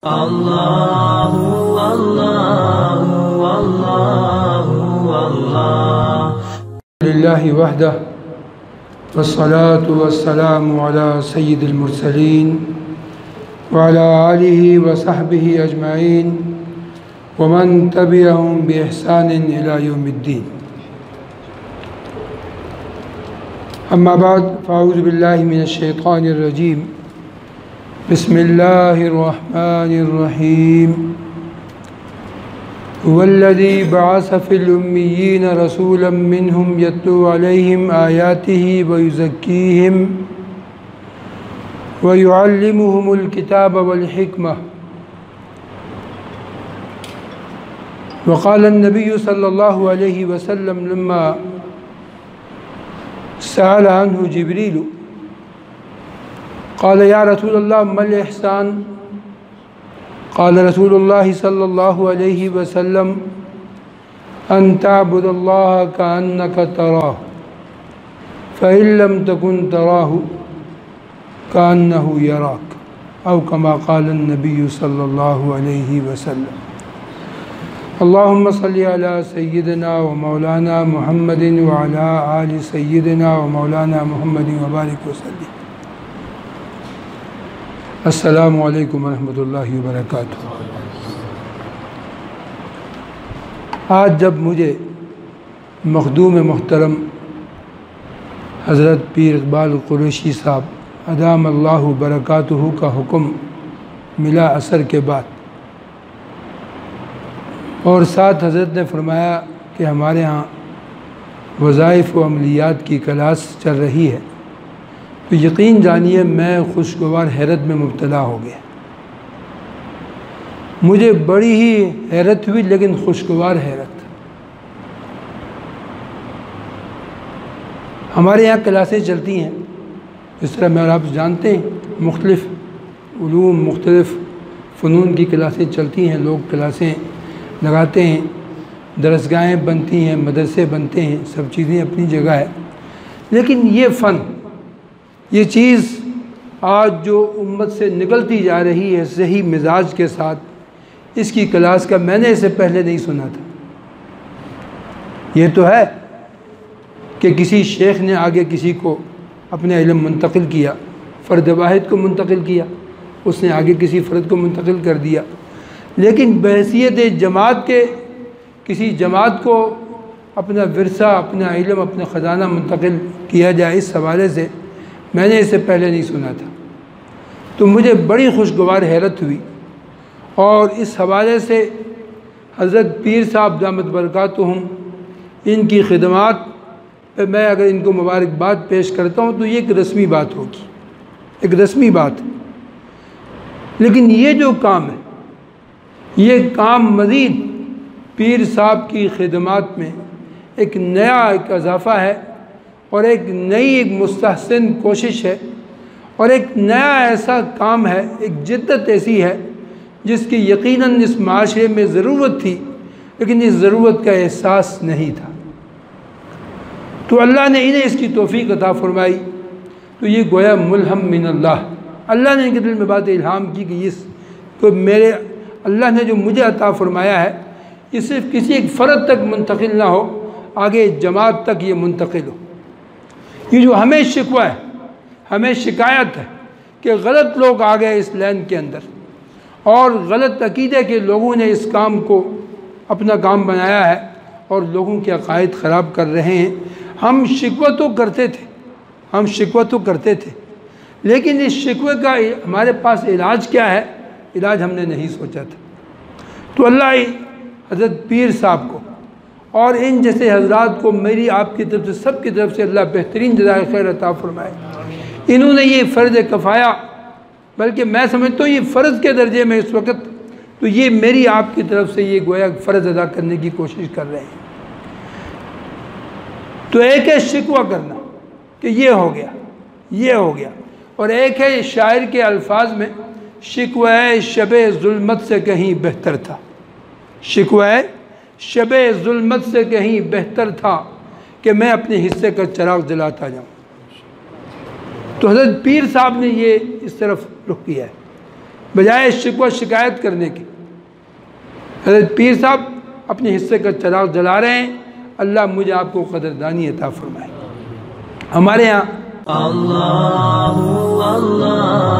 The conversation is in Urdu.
اللہ اللہ اللہ اللہ للہ وحدہ والصلاة والسلام على سید المرسلین وعلى آلہ وصحبہ اجمعین ومن تبعهم بإحسان إلى يوم الدین. اما بعد فاعوذ باللہ من الشیطان الرجیم. بسم اللہ الرحمن الرحیم. هو الذي بعث في الأميين رسولا منهم يتلو عليهم آياته ويزكيهم ويعلمهم الكتاب والحكمة. وقال النبي صلى الله عليه وسلم لما سأل عنه جبريل قال يا رسول الله ما الإحسان؟ قال رسول الله صلى الله عليه وسلم أن تعبد الله كأنك تراه فإن لم تكن تراه كأنه يراك أو كما قال النبي صلى الله عليه وسلم. اللهم صل على سيدنا ومولانا محمد وعلى آل سيدنا ومولانا محمد وبارك وسلم. السلام علیکم ورحمۃ اللہ وبرکاتہ. آج جب مجھے مخدوم محترم حضرت پیر اقبال قریشی صاحب ادام اللہ برکاتہ کا حکم ملا عصر کے بعد، اور ساتھ حضرت نے فرمایا کہ ہمارے ہاں وظائف و عملیات کی کلاس چل رہی ہے، تو یقین جانیے میں خوشگوار حیرت میں مبتلا ہو گیا. مجھے بڑی ہی حیرت ہوئی، لیکن خوشگوار حیرت. ہمارے یہاں کلاسیں چلتی ہیں، جس طرح میں اور آپ جانتے ہیں، مختلف علوم مختلف فنون کی کلاسیں چلتی ہیں، لوگ کلاسیں لگاتے ہیں، درسگاہیں بنتی ہیں، مدرسے بنتے ہیں، سب چیزیں اپنی جگہ ہے. لیکن یہ فن، یہ چیز آج جو امت سے نکلتی جا رہی ہے صحیح مزاج کے ساتھ، اس کی کلاس کا میں نے اسے پہلے نہیں سنا تھا. یہ تو ہے کہ کسی شیخ نے آگے کسی کو اپنے علم منتقل کیا، فرد واحد کو منتقل کیا، اس نے آگے کسی فرد کو منتقل کر دیا، لیکن بحیثیت جماعت کے کسی جماعت کو اپنا ورثہ، اپنا علم، اپنا خزانہ منتقل کیا جائے، اس حوالے سے میں نے اسے پہلے نہیں سنا تھا. تو مجھے بڑی خوشگوار حیرت ہوئی، اور اس حوالے سے حضرت پیر صاحب دامت برکاتہم، ان کی خدمات پہ میں اگر ان کو مبارکباد پیش کرتا ہوں تو یہ ایک رسمی بات ہوگی، ایک رسمی بات. لیکن یہ جو کام ہے، یہ کام مزید پیر صاحب کی خدمات میں ایک نیا ایک اضافہ ہے، اور ایک نئی ایک مستحسن کوشش ہے، اور ایک نیا ایسا کام ہے، ایک جدت ایسی ہے جس کی یقیناً اس معاشرے میں ضرورت تھی، لیکن اس ضرورت کا احساس نہیں تھا. تو اللہ نے انہیں اس کی توفیق عطا فرمائی. تو یہ گویا ملہم من اللہ، اللہ نے ان کے دل میں بات الہام کی کہ تو میرے اللہ نے جو مجھے عطا فرمایا ہے، یہ صرف کسی ایک فرد تک منتقل نہ ہو، آگے جماعت تک یہ منتقل ہو. یہ جو ہمیں شکوہ ہے، ہمیں شکایت ہے کہ غلط لوگ آ گئے اس لین کے اندر، اور غلط عقیدے کے لوگوں نے اس کام کو اپنا کام بنایا ہے اور لوگوں کے عقائد خراب کر رہے ہیں. ہم شکوہ تو کرتے تھے، ہم شکوہ تو کرتے تھے، لیکن اس شکوے کا ہمارے پاس علاج کیا ہے، علاج ہم نے نہیں سوچا تھا. تو اللہ حضرت پیر صاحب کو اور ان جیسے حضرات کو میری آپ کی طرف سے، سب کی طرف سے اللہ بہترین جزائے خیر عطا فرمائے. انہوں نے یہ فرض کفایہ، بلکہ میں سمجھتا ہوں یہ فرض کے درجے میں اس وقت، تو یہ میری آپ کی طرف سے یہ گویا فرض ادا کرنے کی کوشش کر رہے ہیں. تو ایک ہے شکوہ کرنا کہ یہ ہو گیا، یہ ہو گیا، اور ایک ہے شاعر کے الفاظ میں، شکوہ شب ظلمت سے کہیں بہتر تھا. شکوہ شب ظلمت سے کہیں بہتر تھا کہ میں اپنے حصے کا چراغ جلاتا جاؤں. تو حضرت پیر صاحب نے یہ اس طرف رخ کیا ہے. بجائے شکوہ شکایت کرنے کے۔ حضرت پیر صاحب اپنے حصے کا چراغ جلا رہے ہیں، اللہ مجھے آپ کو قدردانی عطا فرمائے۔ ہمارے ہاں اللہ اللہ